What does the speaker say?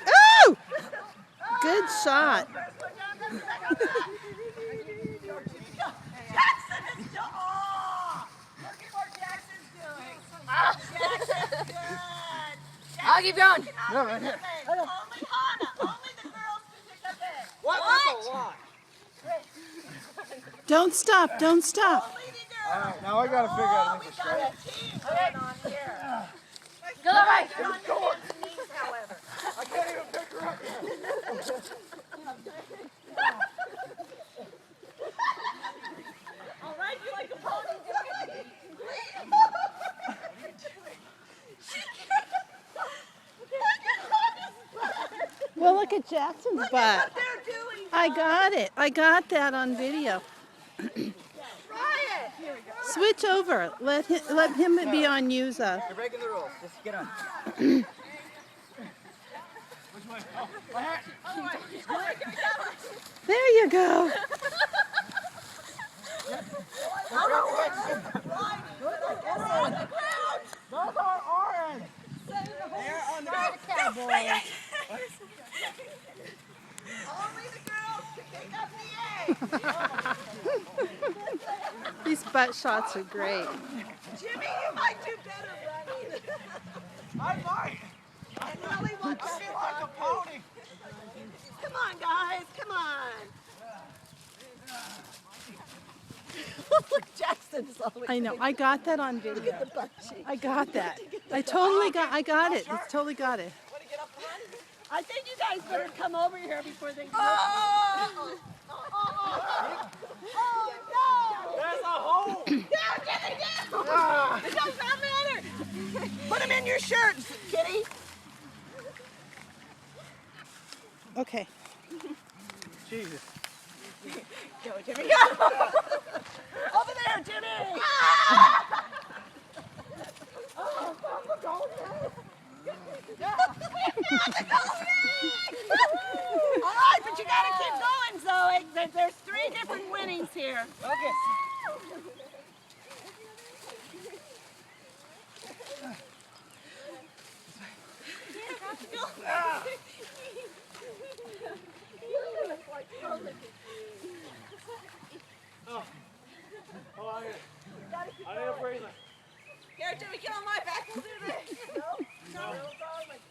Oh! Good shot. I'll keep going. No, right here. Only Hannah. Only the girls can pick up it. What? That's a lot. Don't stop. Don't stop. Only the girls. Alright, now I gotta figure out We this got right. a team going on here. Go that way. You're on your hands and knees, however. I can't even pick her up yet. All right, you like a pony, Well, look at Jackson's butt. they're doing. I got it. I got that on video. Try it. Here we go. Switch over. Let him be on Yuza. You're breaking the rules. Just get on. There you go. Those are orange. They're on the cowboy. Only the girls can pick up the egg. These butt shots are great. Jimmy, you might do better running. I might. And Lily wants I to feel like a pony. Come on, guys. Come on. Look, Jackson's always. I know. I got that on video. Look at the butt cheek. I got that. I got it. I totally got it. Want to get up on? I think you guys better come over here before they. Oh! Oh no! There's a hole. Down, Kitty, down! Ah. It does not matter. Put them in your shirts, Kitty. Okay. Jesus. Go, Jimmy, go! Over there, Jimmy! Oh, Papa Golden! All right, but you gotta keep going, Zoe. There's 3 different winnings here. Okay. I need a breather. Here, Jimmy, get on my back. We'll do this. No, no, darling.